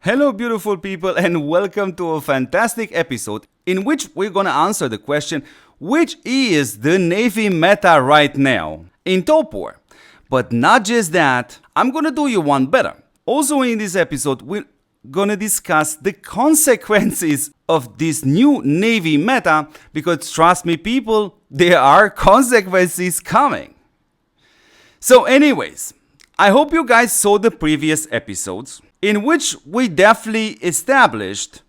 Hello beautiful people and welcome to a fantastic episode in which we're gonna answer the question, which is the Navy meta right now in TOPWAR? But not just that, I'm gonna do you one better. Also in this episode, we're gonna discuss the consequences of this new Navy meta, because trust me people, there are consequences coming. So anyways, I hope you guys saw the previous episodes, in which we definitely established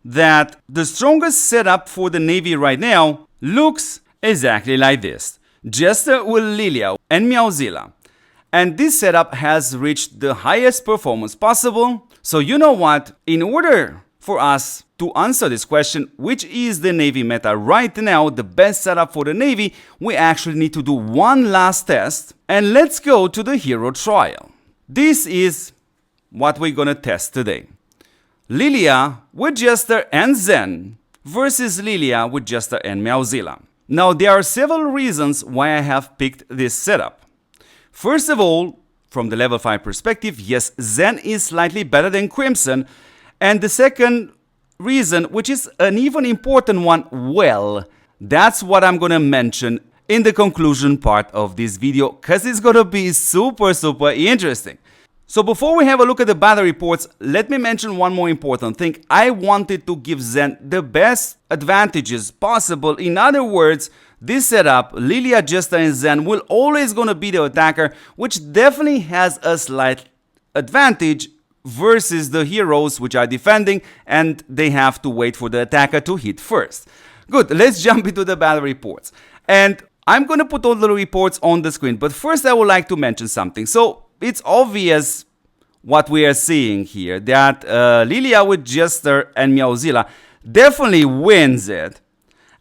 that the strongest setup for the Navy right now looks exactly like this. Jester with Lilia and Meowzilla. And this setup has reached the highest performance possible. So you know what? In order for us to answer this question, which is the Navy meta right now, the best setup for the Navy, we actually need to do one last test. And let's go to the hero trial. This is what we're gonna test today. Lilia with Jester and Zen versus Lilia with Jester and Meowzilla. Now there are several reasons why I have picked this setup. First of all, from the level 5 perspective, yes, Zen is slightly better than Crimson. And the second reason, which is an even important one, well, that's what I'm gonna mention in the conclusion part of this video, because it's gonna be super interesting. So before we have a look at the battle reports, let me mention one more important thing. I wanted to give Zen the best advantages possible. In other words, this setup, Lilia, Jester and Zen will always gonna be the attacker, which definitely has a slight advantage versus the heroes which are defending, and they have to wait for the attacker to hit first. Good, let's jump into the battle reports. And I'm gonna put all the reports on the screen, but first I would like to mention something. So it's obvious what we are seeing here, that Lilia with Jester and Meowzilla definitely wins it.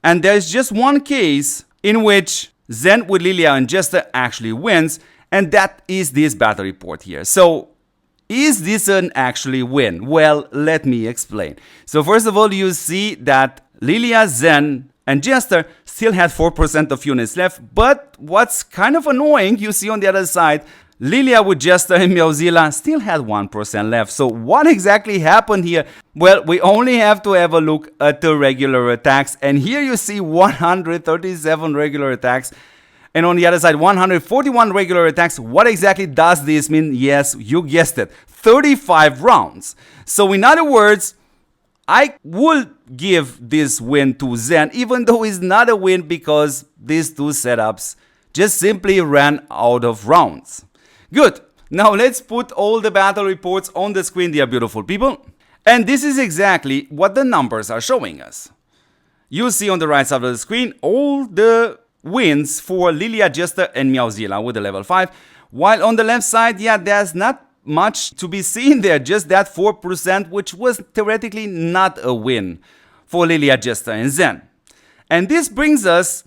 And there's just one case in which Zen with Lilia and Jester actually wins, and that is this battle report here. So is this an actually win? Well, let me explain. So first of all, you see that Lilia, Zen and Jester still had 4% of units left, but what's kind of annoying, you see on the other side, Lilia with Jester and Meowzilla still had 1% left. So what exactly happened here? Well, we only have to have a look at the regular attacks. And here you see 137 regular attacks. And on the other side, 141 regular attacks. What exactly does this mean? Yes, you guessed it. 35 rounds. So in other words, I would give this win to Zen, even though it's not a win because these two setups just simply ran out of rounds. Good, now let's put all the battle reports on the screen, dear beautiful people. And this is exactly what the numbers are showing us. You see on the right side of the screen all the wins for Lilia, Jester and Meowzilla with the level 5. While on the left side, yeah, there's not much to be seen there, just that 4%, which was theoretically not a win for Lilia, Jester and Zen. And this brings us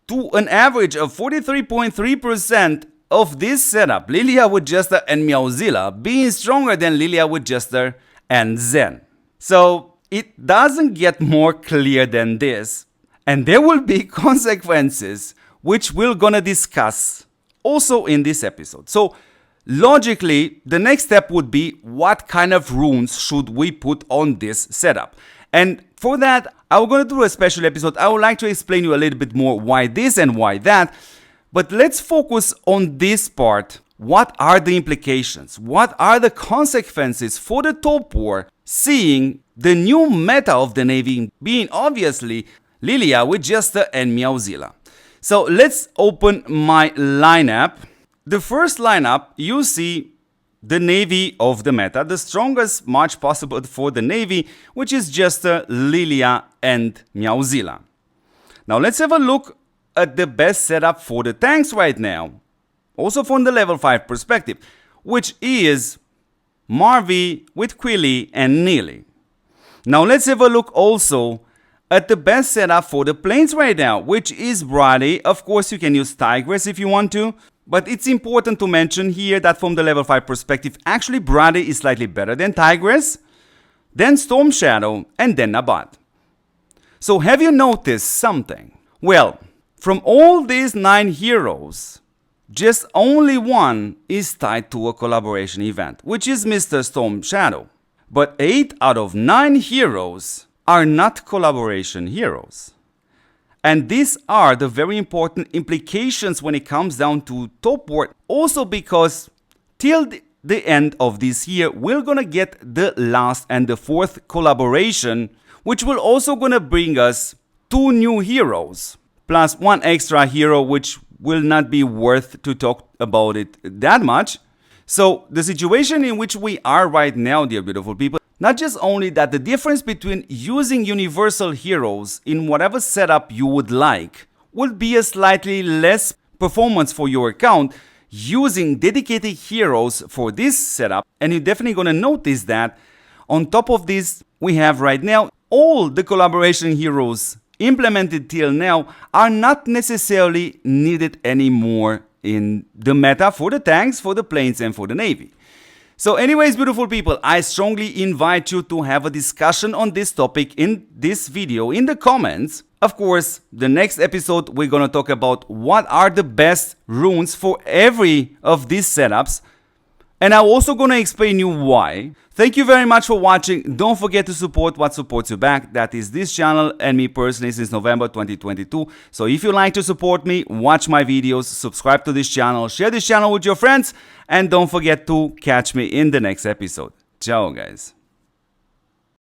to an average of 43.3% of this setup, Lilia with Jester and Meowzilla being stronger than Lilia with Jester and Zen. So it doesn't get more clear than this, and there will be consequences which we're gonna discuss also in this episode. So logically, the next step would be, what kind of runes should we put on this setup? And for that, I'm gonna do a special episode. I would like to explain you a little bit more why this and why that. But let's focus on this part. What are the implications? What are the consequences for the TOPWAR seeing the new meta of the Navy being obviously Lilia with Jester and Meowzilla? So let's open my lineup. The first lineup, you see the Navy of the meta, the strongest match possible for the Navy, which is Jester, Lilia and Meowzilla. Now let's have a look at the best setup for the tanks right now, also from the level 5 perspective, which is Marvi with Quilly and Neely. Now let's have a look also at the best setup for the planes right now, which is Brady. Of course you can use Tigress if you want to, but it's important to mention here that from the level 5 perspective, actually Brady is slightly better than Tigress, then Storm Shadow and then Nabat. So have you noticed something? Well, from all these 9 heroes, just only one is tied to a collaboration event, which is Mr. Storm Shadow. But 8 out of 9 heroes are not collaboration heroes. And these are the very important implications when it comes down to TOPWAR. Also because till the end of this year, we're gonna get the last and the fourth collaboration, which will also gonna bring us 2 new heroes, plus 1 extra hero, which will not be worth to talk about it that much. So the situation in which we are right now, dear beautiful people, not just only that the difference between using universal heroes in whatever setup you would like would be a slightly less performance for your account using dedicated heroes for this setup, and you're definitely going to notice that on top of this, we have right now all the collaboration heroes implemented till now are not necessarily needed anymore in the meta for the tanks, for the planes, and for the Navy. So anyways, beautiful people, I strongly invite you to have a discussion on this topic in this video in the comments. Of course, the next episode we're gonna talk about what are the best runes for every of these setups, and I'm also gonna explain you why. Thank you very much for watching. Don't forget to support what supports you back. That is this channel and me personally since November 2022. So if you like to support me, watch my videos, subscribe to this channel, share this channel with your friends, and don't forget to catch me in the next episode. Ciao, guys.